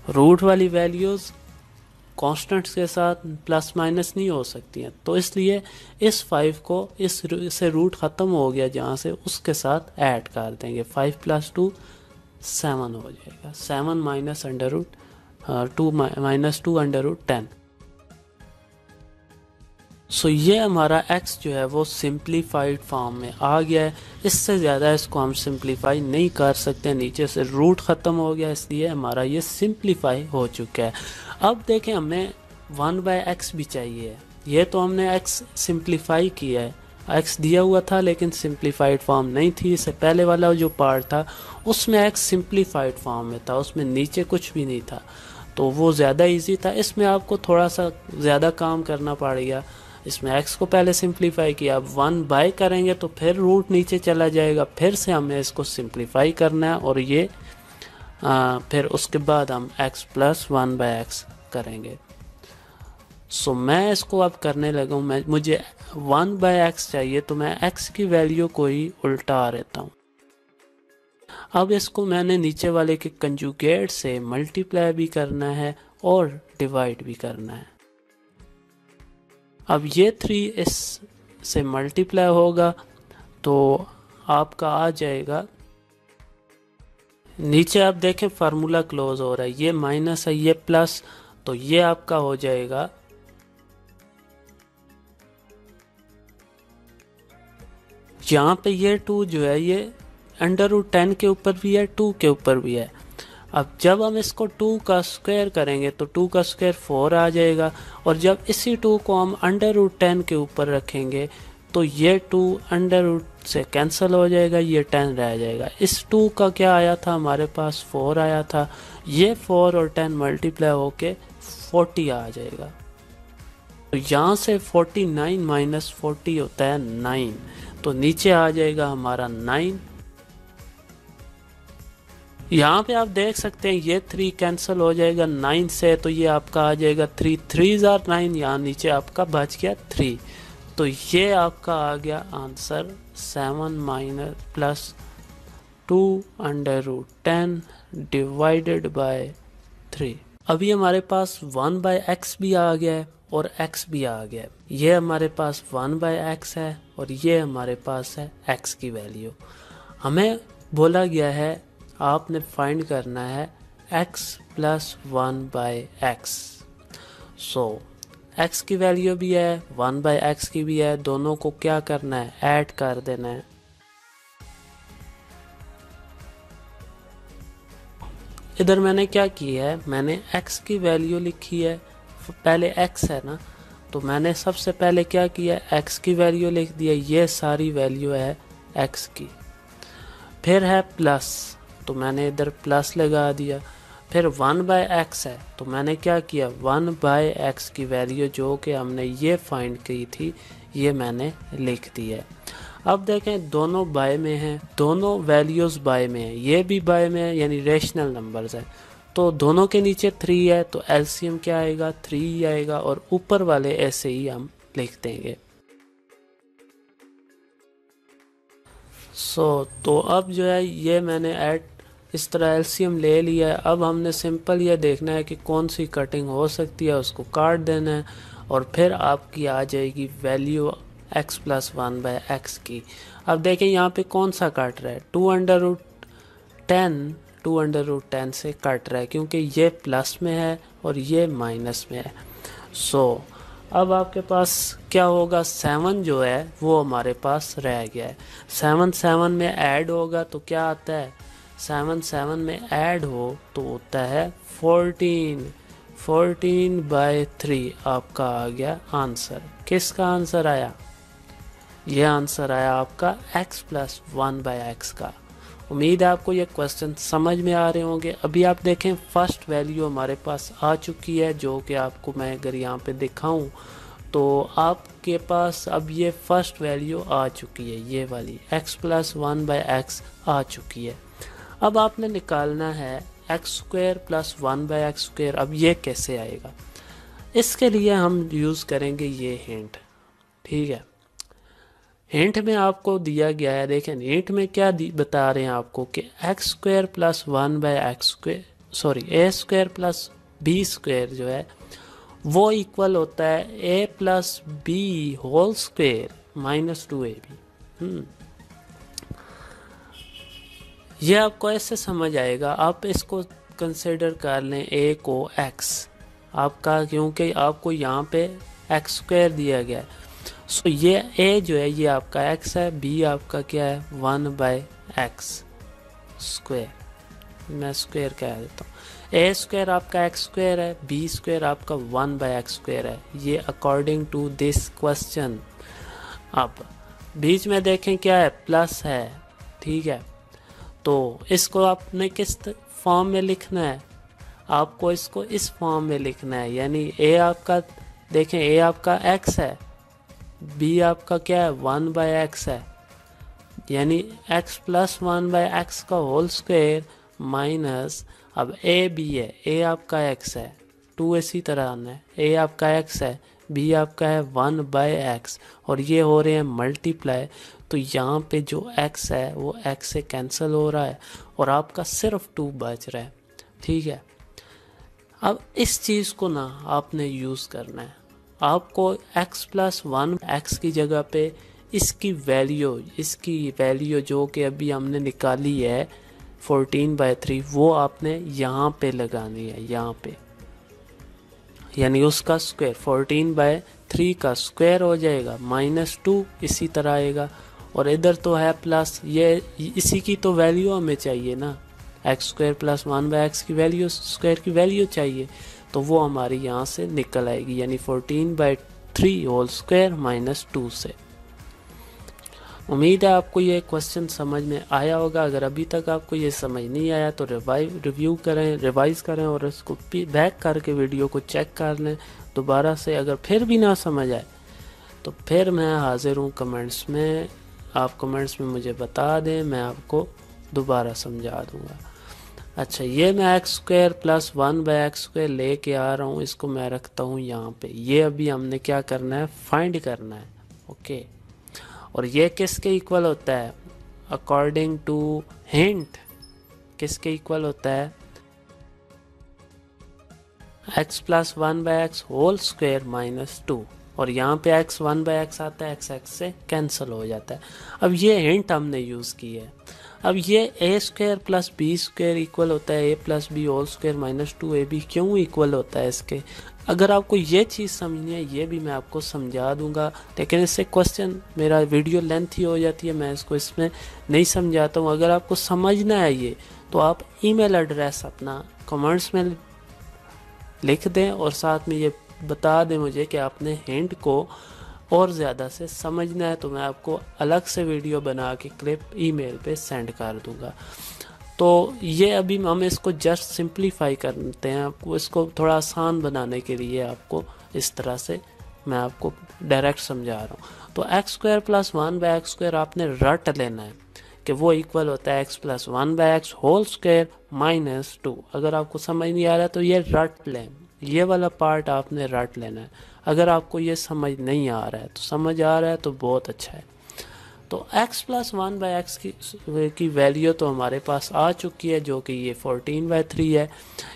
Speaker 1: रूट वाली वैल्यूज़ कॉन्स्टेंट्स के साथ प्लस माइनस नहीं हो सकती हैं, तो इसलिए इस 5 को इससे रूट ख़त्म हो गया जहाँ से, उसके साथ ऐड कर देंगे। 5 + 2 7 हो जाएगा। 7 माइनस -2 √10। ये हमारा x जो है वो सिंप्लीफाइड फॉर्म में आ गया है। इससे ज़्यादा इसको हम सिंप्लीफाई नहीं कर सकते, नीचे से रूट ख़त्म हो गया, इसलिए हमारा ये सिंप्लीफाई हो चुका है। अब देखें हमें 1/x भी चाहिए। ये तो हमने x सिंप्लीफाई किया है, x दिया हुआ था लेकिन सिंप्लीफाइड फॉर्म नहीं थी। इससे पहले वाला जो पार्ट था उसमें x सिंप्लीफाइड फॉर्म में था, उसमें नीचे कुछ भी नहीं था, तो वो ज़्यादा इजी था। इसमें आपको थोड़ा सा ज़्यादा काम करना पड़ेगा। इसमें x को पहले सिंप्लीफाई किया, अब 1/, करेंगे तो फिर रूट नीचे चला जाएगा, फिर से हमें इसको सिंप्लीफाई करना है, और ये फिर उसके बाद हम x + 1/x करेंगे। मैं इसको अब करने लगा हूँ। मुझे 1/x चाहिए, तो मैं x की वैल्यू को ही उल्टा लेता हूँ। अब इसको मैंने नीचे वाले के कंजुगेट से मल्टीप्लाई भी करना है और डिवाइड भी करना है। अब ये 3 इस से मल्टीप्लाई होगा तो आपका आ जाएगा, नीचे आप देखें फार्मूला क्लोज हो रहा है, ये माइनस है ये प्लस, तो ये आपका हो जाएगा यहाँ पे ये 2 जो है ये √10 के ऊपर भी है, 2 के ऊपर भी है। अब जब हम इसको 2 का स्क्वायर करेंगे तो 2 का स्क्वायर 4 आ जाएगा, और जब इसी 2 को हम √10 के ऊपर रखेंगे तो ये 2 √ से कैंसिल हो जाएगा, ये 10 रह जाएगा। इस 2 का क्या आया था, हमारे पास 4 आया था, ये 4 और 10 मल्टीप्लाई होके 40 आ जाएगा। तो यहाँ से 49 - 40 होता है 9, तो नीचे आ जाएगा हमारा 9। यहाँ पे आप देख सकते हैं ये 3 कैंसिल हो जाएगा 9 से, तो ये आपका आ जाएगा 3 3s are 9, यहाँ नीचे आपका बच गया 3, तो ये आपका आ गया आंसर 7 + 2 √10 डिवाइडेड बाय 3। अभी हमारे पास 1/x भी आ गया है और x भी आ गया है। ये हमारे पास 1/x है और ये हमारे पास है x की वैल्यू। हमें बोला गया है आपने फाइंड करना है x + 1/x। x की वैल्यू भी है, 1/x की भी है, दोनों को क्या करना है, ऐड कर देना है। इधर मैंने क्या किया है, मैंने x की वैल्यू लिखी है, पहले x है ना, तो मैंने सबसे पहले क्या किया, x की वैल्यू लिख दिया, ये सारी वैल्यू है x की। फिर है प्लस, तो मैंने इधर प्लस लगा दिया। फिर 1/x है, तो मैंने क्या किया, 1/x की वैल्यू जो कि हमने ये फाइंड की थी ये मैंने लिख दी है। अब देखें दोनों बाय में हैं, दोनों वैल्यूज़ बाय में हैं, ये भी बाय में है यानी रेशनल नंबर्स हैं, तो दोनों के नीचे 3 है तो एलसीएम क्या आएगा, 3 ही आएगा, और ऊपर वाले ऐसे ही हम लिख देंगे। तो अब जो है ये मैंने ऐड इस तरह एलसीएम ले लिया है। अब हमने सिंपल ये देखना है कि कौन सी कटिंग हो सकती है, उसको काट देना है, और फिर आपकी आ जाएगी वैल्यू x प्लस 1/x की। अब देखें यहाँ पे कौन सा काट रहा है, 2√10 से काट रहा है, क्योंकि ये प्लस में है और ये माइनस में है। अब आपके पास क्या होगा, 7 जो है वो हमारे पास रह गया है। 7 में ऐड होगा तो क्या आता है, 7 में ऐड हो तो होता है 14/3 आपका आ गया आंसर। किसका आंसर आया, ये आंसर आया आपका x प्लस 1/x का। उम्मीद है आपको ये क्वेश्चन समझ में आ रहे होंगे। अभी आप देखें फर्स्ट वैल्यू हमारे पास आ चुकी है, जो कि आपको मैं अगर यहाँ पे दिखाऊं तो आपके पास अब ये फर्स्ट वैल्यू आ चुकी है, ये वाली x प्लस 1/x आ चुकी है। अब आपने निकालना है x² प्लस 1/x²। अब ये कैसे आएगा, इसके लिए हम यूज़ करेंगे ये हिंट। ठीक है, हिंट में आपको दिया गया है, देखें हिंट में क्या बता रहे हैं आपको कि x² plus 1/x², sorry a² plus b² जो है वो इक्वल होता है a plus b whole square minus 2ab। ये आपको ऐसे समझ आएगा, आप इसको कंसिडर कर लें a को x आपका, क्योंकि आपको यहाँ पे x² दिया गया है। ये a जो है ये आपका x है, b आपका क्या है 1/x², मैं स्क्वायर कह देता हूँ। a² आपका x² है, b² आपका 1/x² है, ये अकॉर्डिंग टू दिस क्वेश्चन। अब बीच में देखें क्या है, प्लस है। ठीक है, तो इसको आपने किस फॉर्म में लिखना है, आपको इसको इस फॉर्म में लिखना है, यानी a आपका देखें a आपका x है, b आपका क्या है 1/x है, यानी x प्लस 1/x का होल स्क्वायर माइनस, अब a b है, a आपका x है, 2 इसी तरह आना है, a आपका x है, b आपका है 1/x, और ये हो रहे हैं मल्टीप्लाई, तो यहाँ पे जो x है वो x से कैंसिल हो रहा है और आपका सिर्फ 2 बच रहा है। ठीक है, अब इस चीज़ को ना आपने यूज़ करना है, आपको x प्लस 1x की जगह पे इसकी वैल्यू जो कि अभी हमने निकाली है 14/3 वो आपने यहाँ पे लगानी है, यहाँ पे, यानी उसका स्क्वायर 14/3 का स्क्वायर हो जाएगा माइनस 2 इसी तरह आएगा, और इधर तो है प्लस, ये इसी की तो वैल्यू हमें चाहिए ना, x² प्लस 1/x की वैल्यू, स्क्वायर की वैल्यू चाहिए, तो वो हमारी यहाँ से निकल आएगी, यानी 14/3 होल स्क्वायर माइनस 2 से। उम्मीद है आपको ये क्वेश्चन समझ में आया होगा। अगर अभी तक आपको ये समझ नहीं आया तो रिवाइज करें और इसको बैक करके वीडियो को चेक कर लें दोबारा से। अगर फिर भी ना समझ आए तो फिर मैं हाजिर हूँ कमेंट्स में, आप कमेंट्स में मुझे बता दें, मैं आपको दोबारा समझा दूँगा। अच्छा, ये मैं x² प्लस 1/x² लेके आ रहा हूँ, इसको मैं रखता हूँ यहाँ पे। ये अभी हमने क्या करना है, फाइंड करना है। ओके, और ये किसके इक्वल होता है, अकॉर्डिंग टू हिंट किसके इक्वल होता है, x plus 1/x whole square minus 2, और यहाँ पे x 1/x आता है, x से कैंसिल हो जाता है। अब ये हिंट हमने यूज़ की है। अब ये a² प्लस b² इक्वल होता है a plus b whole square minus 2ab, क्यों इक्वल होता है इसके, अगर आपको ये चीज़ समझनी है ये भी मैं आपको समझा दूंगा, लेकिन इससे क्वेश्चन मेरा वीडियो लेंथी हो जाती है, मैं इसको इसमें नहीं समझाता हूँ। अगर आपको समझना है ये तो आप ईमेल एड्रेस अपना कमेंट्स में लिख दें और साथ में ये बता दें मुझे कि आपने हिंट को और ज़्यादा से समझना है, तो मैं आपको अलग से वीडियो बना के क्लिप ईमेल पे सेंड कर दूंगा। तो ये अभी हम इसको जस्ट सिंप्लीफाई करते हैं, आपको इसको थोड़ा आसान बनाने के लिए आपको इस तरह से मैं आपको डायरेक्ट समझा रहा हूँ। तो x² प्लस 1/x² आपने रट लेना है, कि वो इक्वल होता है X plus one by X whole square minus two. अगर आपको समझ नहीं आ रहा तो ये रट लें, ये वाला पार्ट आपने रट लेना है। अगर आपको ये समझ नहीं आ रहा है तो समझ आ रहा है तो बहुत अच्छा है। तो x plus one by x की वैल्यू तो हमारे पास आ चुकी है, जो कि ये 14/3 है,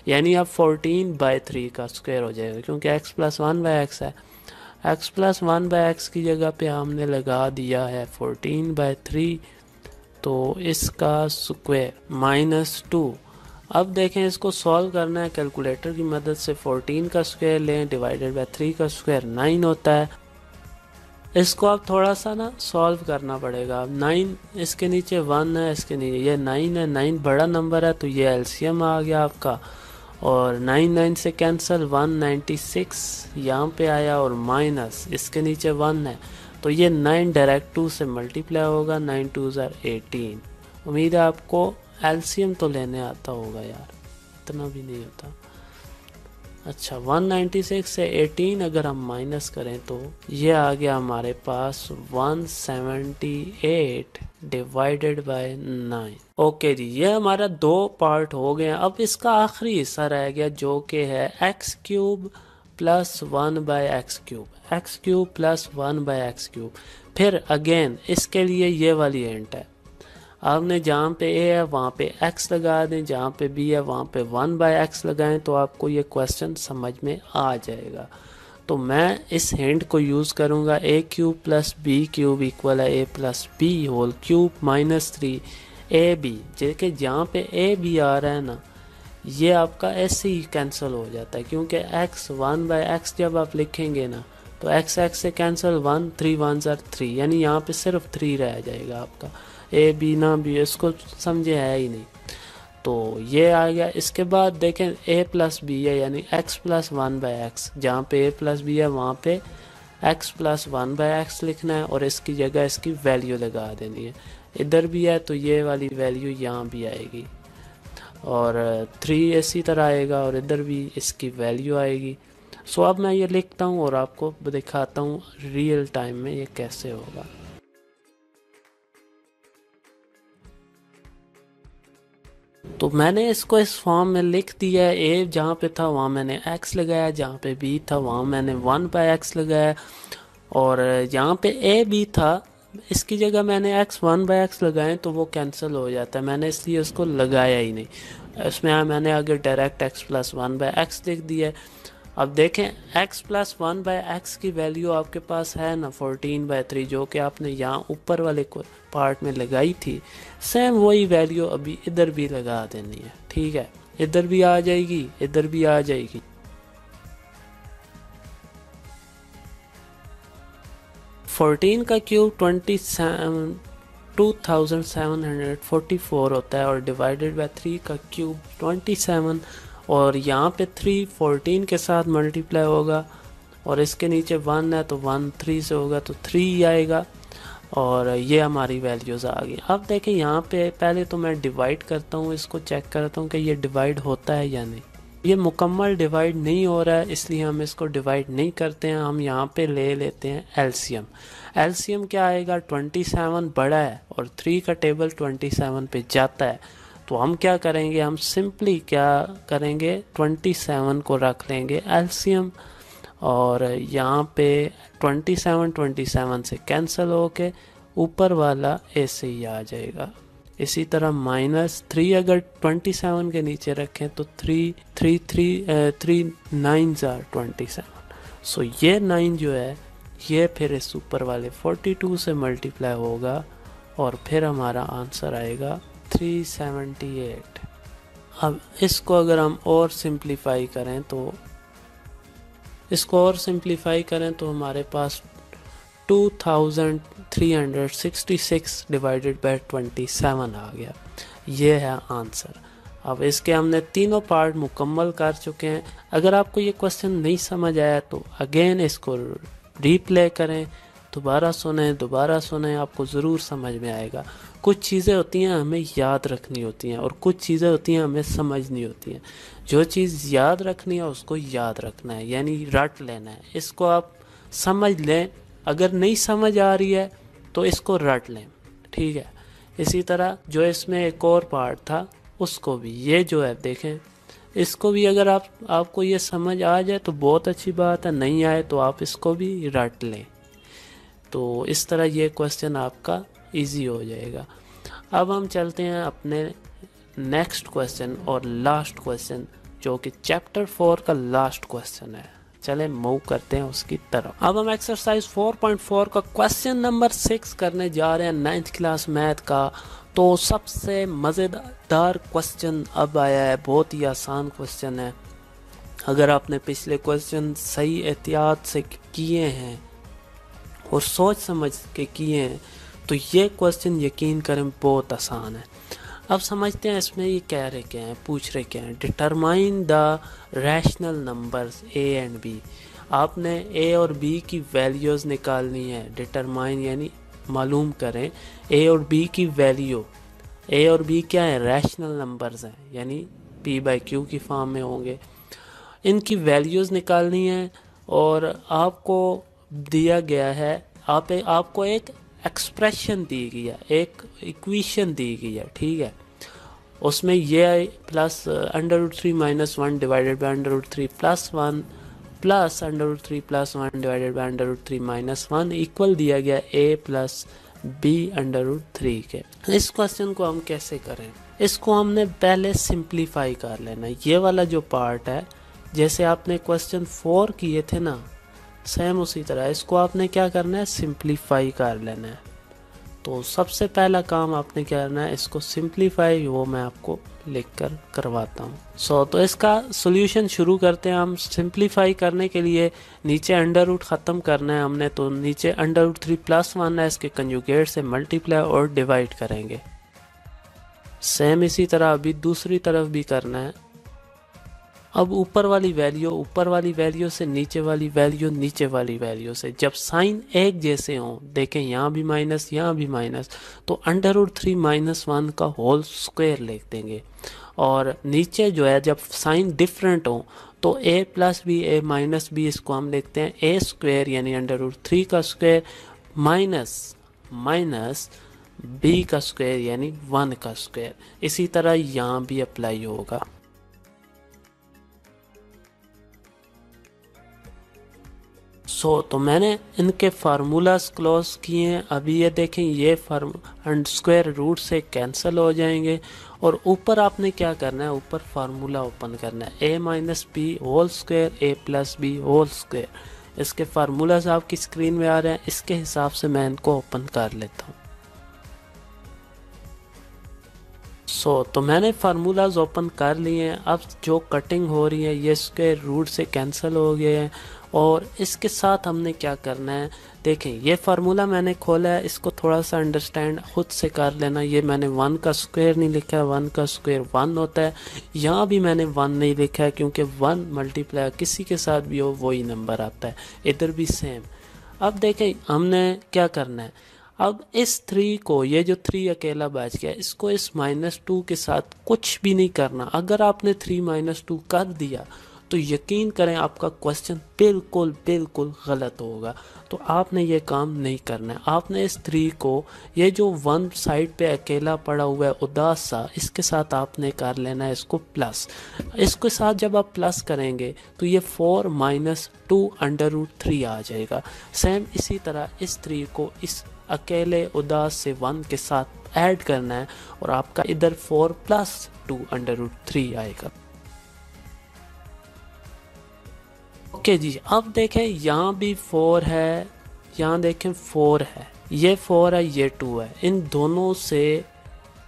Speaker 1: यानी अब 14/3 का स्क्वायर हो जाएगा, क्योंकि x plus one by x है। x plus one by x की जगह पे हमने लगा दिया है 14/3, तो इसका स्क्वायर माइनस टू। अब देखें, इसको सॉल्व करना है कैलकुलेटर की मदद से। 14 का स्क्वायर लें डिवाइडेड बाई 3 का स्क्वायर 9 होता है। इसको आप थोड़ा सा ना सॉल्व करना पड़ेगा। अब 9 इसके नीचे 1 है, इसके नीचे ये 9 है, 9 बड़ा नंबर है तो ये एलसीएम आ गया आपका, और 9 से कैंसिल 196 यहाँ पे आया, और माइनस इसके नीचे 1 है तो ये 9 डायरेक्ट 2 से मल्टीप्लाई होगा, 9 2 18। उम्मीद है आपको एलसीएम तो लेने आता होगा यार, इतना भी नहीं होता। अच्छा, 196 से 18 अगर हम माइनस करें तो ये आ गया हमारे पास 178 डिवाइडेड बाय 9। ओके जी, ये हमारा दो पार्ट हो गए। अब इसका आखिरी हिस्सा रह गया जो कि है x cube plus 1/x³ x³ plus 1/x³। फिर अगेन इसके लिए ये वाली एंट है, आपने जहाँ पे a है वहाँ पे x लगा दें, जहाँ पे b है वहाँ पे 1/x लगाएं, तो आपको ये क्वेश्चन समझ में आ जाएगा। तो मैं इस हिंट को यूज़ करूँगा, a³ प्लस b³ इक्वल है a plus b whole cube minus 3ab। जैसे जहाँ पे a b आ रहा है ना, ये आपका ऐसे ही कैंसिल हो जाता है, क्योंकि x 1/x जब आप लिखेंगे ना तो x से कैंसिल 1 3 1 3, यानी यहाँ पे सिर्फ 3 रह जाएगा आपका। ए बी ना बी इसको समझे है ही नहीं, तो ये आ गया। इसके बाद देखें a प्लस बी है, यानी x प्लस 1/x, जहाँ पे a प्लस बी है वहाँ पे x प्लस 1/x लिखना है, और इसकी जगह इसकी वैल्यू लगा देनी है। इधर भी है तो ये वाली वैल्यू यहाँ भी आएगी, और 3 इसी तरह आएगा, और इधर भी इसकी वैल्यू आएगी। सो अब मैं ये लिखता हूँ और आपको दिखाता हूँ रियल टाइम में ये कैसे होगा। तो मैंने इसको इस फॉर्म में लिख दिया है। a जहाँ पे था वहाँ मैंने x लगाया, जहाँ पे b था वहाँ मैंने 1/x लगाया, और यहाँ पे a b था इसकी जगह मैंने x 1/x लगाए तो वो कैंसिल हो जाता है, मैंने इसलिए उसको लगाया ही नहीं। इसमें मैंने आगे डायरेक्ट x प्लस 1/x लिख दिया है। अब देखें x प्लस 1/x की वैल्यू आपके पास है ना 14/3, जो कि आपने यहाँ ऊपर वाले को पार्ट में लगाई थी, सेम वही वैल्यू अभी इधर भी लगा देनी है। ठीक है, इधर भी आ जाएगी, इधर भी आ जाएगी। फोर्टीन का क्यूब 2744 होता है, और डिवाइडेड बाय 3 का क्यूब 27, और यहाँ पे 3 14 के साथ मल्टीप्लाई होगा, और इसके नीचे 1 है तो 1 3 से होगा तो 3 आएगा, और ये हमारी वैल्यूज़ आ गई। अब देखें यहाँ पे पहले तो मैं डिवाइड करता हूँ, इसको चेक करता हूँ कि ये डिवाइड होता है या नहीं। ये मुकम्मल डिवाइड नहीं हो रहा है, इसलिए हम इसको डिवाइड नहीं करते हैं, हम यहाँ पे ले लेते हैं एलसीएम। एलसीएम क्या आएगा, 27 बड़ा है और 3 का टेबल 27 पे जाता है, तो हम क्या करेंगे, हम सिंपली क्या करेंगे 27 को रख लेंगे एलसीएम, और यहाँ पे 27 से कैंसिल होके ऊपर वाला ऐसे ही आ जाएगा। इसी तरह -3 अगर 27 के नीचे रखें तो 3 9s are 27। सो ये 9 जो है ये फिर इस ऊपर वाले 42 से मल्टीप्लाई होगा, और फिर हमारा आंसर आएगा 378। अब इसको अगर हम और सिंप्लीफाई करें तो हमारे पास 2366 डिवाइडेड बाय 27 आ गया। ये है आंसर। अब इसके हमने तीनों पार्ट मुकम्मल कर चुके हैं। अगर आपको ये क्वेश्चन नहीं समझ आया तो अगेन इसको रीप्ले करें, दोबारा सुने, आपको ज़रूर समझ में आएगा। कुछ चीज़ें होती हैं हमें याद रखनी होती हैं, और कुछ चीज़ें होती हैं हमें समझनी होती हैं। जो चीज़ याद रखनी है उसको याद रखना है, यानी रट लेना है। इसको आप समझ लें, अगर नहीं समझ आ रही है तो इसको रट लें। ठीक है, इसी तरह जो इसमें एक और पार्ट था उसको भी, ये जो है देखें, इसको भी अगर आपको ये समझ आ जाए तो बहुत अच्छी बात है, नहीं आए तो आप इसको भी रट लें। तो इस तरह ये क्वेश्चन आपका इजी हो जाएगा। अब हम चलते हैं अपने नेक्स्ट क्वेश्चन और लास्ट क्वेश्चन, जो कि चैप्टर 4 का लास्ट क्वेश्चन है। चलें मूव करते हैं उसकी तरफ। अब हम एक्सरसाइज 4.4 का क्वेश्चन नंबर 6 करने जा रहे हैं 9th क्लास मैथ का। तो सबसे मज़ेदार क्वेश्चन अब आया है, बहुत ही आसान क्वेश्चन है। अगर आपने पिछले क्वेश्चन सही एहतियात से किए हैं और सोच समझ के किए हैं तो ये क्वेश्चन यकीन करें बहुत आसान है। अब समझते हैं इसमें ये कह रहे क्या हैं, पूछ रहे क्या हैं। Determine the rational numbers A and B. आपने ए और बी की वैल्यूज़ निकालनी है। डिटरमाइन यानी मालूम करें ए और बी की वैल्यू। ए और बी क्या है, रैशनल नंबर्स हैं, यानी पी बाई क्यू की फॉर्म में होंगे। इनकी वैल्यूज़ निकालनी है और आपको दिया गया है, आपको एक एक्सप्रेशन दी गई है, एक इक्वेशन दी गई है, ठीक है। उसमें ये plus √3 - 1 divided by √3 + 1 plus √3 + 1 divided by √3 - 1 equal दिया गया a प्लस b √3 के। इस क्वेश्चन को हम कैसे करें, इसको हमने पहले सिंप्लीफाई कर लेना। ये वाला जो पार्ट है, जैसे आपने क्वेश्चन 4 किए थे ना, सेम उसी तरह इसको आपने क्या करना है, सिंप्लीफाई कर लेना है। तो सबसे पहला काम आपने क्या करना है, इसको सिंप्लीफाई, वो मैं आपको लिख कर करवाता हूँ। तो इसका सॉल्यूशन शुरू करते हैं हम। सिंप्लीफाई करने के लिए नीचे अंडर रूट ख़त्म करना है हमने, तो नीचे √3 + 1 है, इसके कंजुगेट से मल्टीप्लाई और डिवाइड करेंगे। सेम इसी तरह अभी दूसरी तरफ भी करना है। अब ऊपर वाली वैल्यू से नीचे वाली वैल्यू, नीचे वाली वैल्यू से, जब साइन एक जैसे हों, देखें यहाँ भी माइनस यहाँ भी माइनस, तो √3 - 1 का होल स्क्वायर लिख देंगे। और नीचे जो है जब साइन डिफरेंट हो तो a + b a - b, इसको हम लिखते हैं a² यानी √3 का स्क्वायर माइनस b का स्क्वायर यानी 1 का स्क्वायर। इसी तरह यहाँ भी अप्लाई होगा। तो मैंने इनके फार्मूलाज क्लोज किए हैं। अभी ये देखें, ये स्क्वायर रूट से कैंसिल हो जाएंगे। और ऊपर आपने क्या करना है, ऊपर फार्मूला ओपन करना है, a - b whole square a + b whole square. इसके फार्मूलाज आपकी स्क्रीन में आ रहे हैं, इसके हिसाब से मैं इनको ओपन कर लेता हूँ। तो मैंने फार्मूलाज ओपन कर लिए हैं। अब जो कटिंग हो रही है ये स्क्वायर रूट से कैंसिल हो गए हैं। और इसके साथ हमने क्या करना है, देखें ये फार्मूला मैंने खोला है, इसको थोड़ा सा अंडरस्टैंड खुद से कर लेना। ये मैंने 1 का स्क्वायर नहीं लिखा है, 1 का स्क्वायर 1 होता है। यहाँ भी मैंने 1 नहीं लिखा है क्योंकि 1 मल्टीप्लाई किसी के साथ भी हो वही नंबर आता है, इधर भी सेम। अब देखें हमने क्या करना है, अब इस 3 को, ये जो 3 अकेला बच गया, इसको इस -2 के साथ कुछ भी नहीं करना। अगर आपने 3 - 2 कर दिया तो यकीन करें आपका क्वेश्चन बिल्कुल गलत होगा। तो आपने ये काम नहीं करना है। आपने इस 3 को, ये जो 1 साइड पे अकेला पड़ा हुआ है उदास सा, इसके साथ आपने कर लेना है इसको प्लस। इसके साथ जब आप प्लस करेंगे तो ये 4 - 2 √3 आ जाएगा। सेम इसी तरह इस 3 को इस अकेले उदास से 1 के साथ ऐड करना है और आपका इधर 4 + 2 √3 आएगा। ओके जी, अब देखें यहाँ भी 4 है, यहाँ देखें 4 है, ये 4 है, ये 2 है। इन दोनों से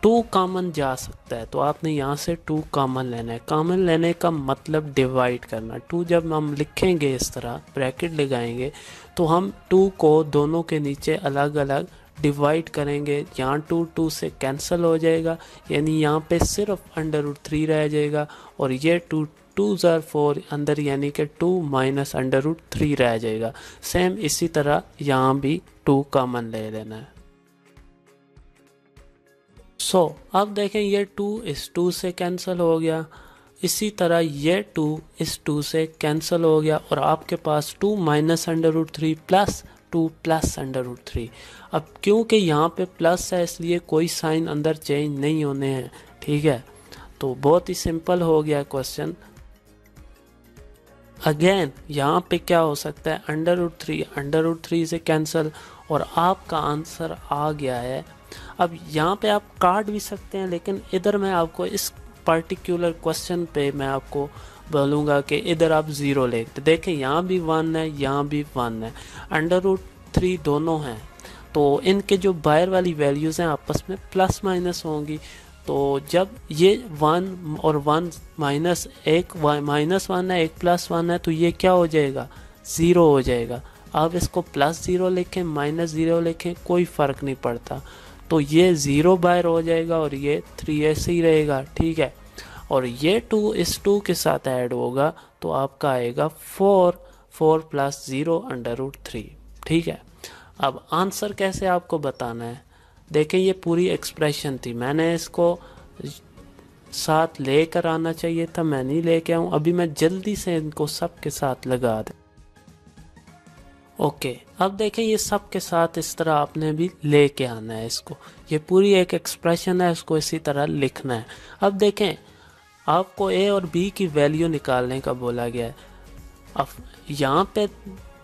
Speaker 1: 2 कॉमन जा सकता है, तो आपने यहाँ से 2 कॉमन लेना है। कॉमन लेने का मतलब डिवाइड करना। 2 जब हम लिखेंगे इस तरह ब्रैकेट लगाएंगे तो हम 2 को दोनों के नीचे अलग अलग डिवाइड करेंगे। यहाँ 2 से कैंसिल हो जाएगा, यानी यहाँ पे सिर्फ √3 रह जाएगा। और ये 2 × 4 अंदर, यानी कि 2 - √3 रह जाएगा। सेम इसी तरह यहाँ भी 2 कॉमन ले लेना है। अब देखें ये 2 इस 2 से कैंसिल हो गया, इसी तरह ये 2 इस 2 से कैंसिल हो गया और आपके पास 2 - √3 प्लस 2 प्लस √3। अब क्योंकि यहाँ पे प्लस है इसलिए कोई साइन अंदर चेंज नहीं होने हैं, ठीक है। तो बहुत ही सिंपल हो गया क्वेश्चन। अगेन यहाँ पे क्या हो सकता है, √3 से कैंसिल और आपका आंसर आ गया है। अब यहाँ पे आप काट भी सकते हैं, लेकिन इधर मैं आपको इस पर्टिकुलर क्वेश्चन पे मैं आपको बोलूँगा कि इधर आप 0 लेते। देखें यहाँ भी 1 है, यहाँ भी 1 है, √3 दोनों हैं, तो इनके जो बाहर वाली वैल्यूज़ हैं आपस में प्लस माइनस होंगी। तो जब ये 1 और 1 माइनस एक -1 है, एक +1 है, तो ये क्या हो जाएगा, 0 हो जाएगा। आप इसको +0 लिखें, -0 लिखें, कोई फ़र्क नहीं पड़ता। तो ये 0 बाहर हो जाएगा और ये 3 ऐसे ही रहेगा, ठीक है। और ये 2 इस 2 के साथ ऐड होगा तो आपका आएगा 4 + 0 √3, ठीक है। अब आंसर कैसे आपको बताना है, देखें ये पूरी एक्सप्रेशन थी, मैंने इसको साथ लेकर आना चाहिए था, मैं नहीं लेके आऊँ। अभी मैं जल्दी से इनको सब के साथ लगा दूँ। ओके, अब देखें ये सब के साथ इस तरह आपने भी लेके आना है इसको। ये पूरी एक एक्सप्रेशन है, इसको इसी तरह लिखना है। अब देखें आपको ए और बी की वैल्यू निकालने का बोला गया है। अब यहाँ पे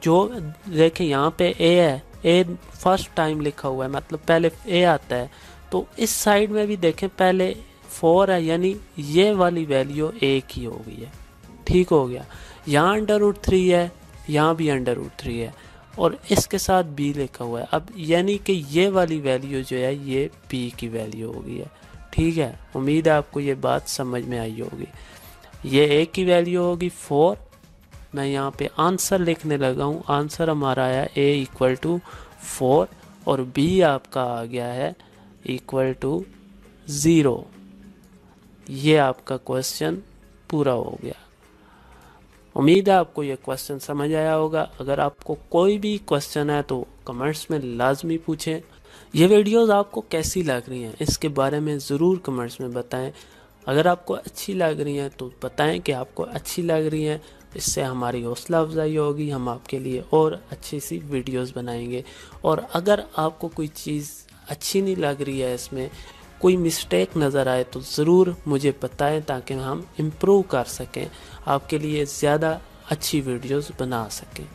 Speaker 1: जो देखें यहाँ पे ए है, ए फर्स्ट टाइम लिखा हुआ है, मतलब पहले ए आता है। तो इस साइड में भी देखें पहले 4 है, यानी ये वाली वैल्यू ए की हो गई है, ठीक हो गया। यहाँ √3 है, यहाँ भी √3 है और इसके साथ बी लिखा हुआ है। अब यानी कि ये वाली वैल्यू जो है ये बी की वैल्यू हो गई है, ठीक है। उम्मीद है आपको ये बात समझ में आई होगी। ये ए की वैल्यू होगी 4। मैं यहाँ पे आंसर लिखने लगा हूँ। आंसर हमारा आया ए = 4 और बी आपका आ गया है = 0। ये आपका क्वेश्चन पूरा हो गया। उम्मीद है आपको ये क्वेश्चन समझ आया होगा। अगर आपको कोई भी क्वेश्चन है तो कमेंट्स में लाजमी पूछें। ये वीडियोस आपको कैसी लग रही हैं इसके बारे में ज़रूर कमेंट्स में बताएं। अगर आपको अच्छी लग रही हैं तो बताएं कि आपको अच्छी लग रही हैं, इससे हमारी हौसला अफजाई होगी, हम आपके लिए और अच्छी सी वीडियोस बनाएंगे। और अगर आपको कोई चीज़ अच्छी नहीं लग रही है, इसमें कोई मिस्टेक नज़र आए तो ज़रूर मुझे बताएं ताकि हम इम्प्रूव कर सकें, आपके लिए ज़्यादा अच्छी वीडियोस बना सकें।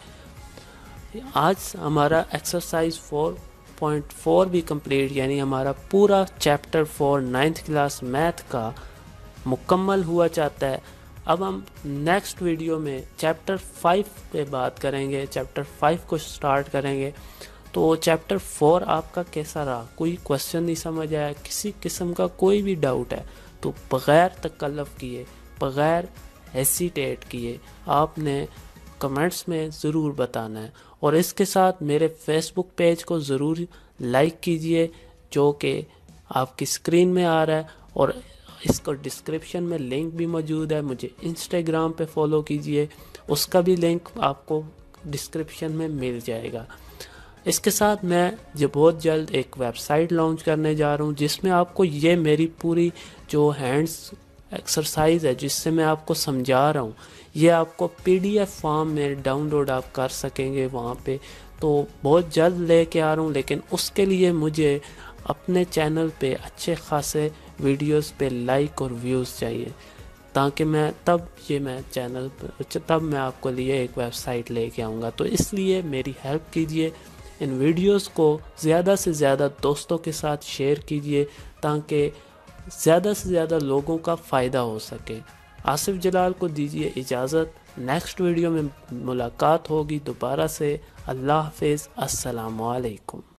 Speaker 1: आज हमारा एक्सरसाइज 4.4 भी कंप्लीट, यानी हमारा पूरा चैप्टर 4 9th क्लास मैथ का मुकम्मल हुआ चाहता है। अब हम नेक्स्ट वीडियो में चैप्टर 5 पे बात करेंगे, चैप्टर 5 को स्टार्ट करेंगे। तो चैप्टर 4 आपका कैसा रहा, कोई क्वेश्चन नहीं समझ आया, किसी किस्म का कोई भी डाउट है तो बग़ैर तकल्लुफ़ किए, बग़ैर हेसिटेट किए आपने कमेंट्स में ज़रूर बताना है। और इसके साथ मेरे फेसबुक पेज को ज़रूर लाइक कीजिए जो कि आपकी स्क्रीन में आ रहा है, और इसको डिस्क्रिप्शन में लिंक भी मौजूद है। मुझे इंस्टाग्राम पे फॉलो कीजिए, उसका भी लिंक आपको डिस्क्रिप्शन में मिल जाएगा। इसके साथ मैं जो बहुत जल्द एक वेबसाइट लॉन्च करने जा रहा हूँ जिसमें आपको ये मेरी पूरी जो हैंड्स एक्सरसाइज है जिससे मैं आपको समझा रहा हूँ, ये आपको PDF फॉर्म में डाउनलोड आप कर सकेंगे वहाँ पे। तो बहुत जल्द लेके आ रहा हूँ, लेकिन उसके लिए मुझे अपने चैनल पे अच्छे खासे वीडियोस पे लाइक और व्यूज़ चाहिए, ताकि मैं तब मैं आपको लिए एक वेबसाइट लेके आऊँगा। तो इसलिए मेरी हेल्प कीजिए, इन वीडियोस को ज़्यादा से ज़्यादा दोस्तों के साथ शेयर कीजिए ताकि ज़्यादा से ज़्यादा लोगों का फ़ायदा हो सके। आसिफ जलाल को दीजिए इजाज़त, नेक्स्ट वीडियो में मुलाकात होगी दोबारा से। अल्लाह हाफ़िज़, अस्सलामु अलैकुम।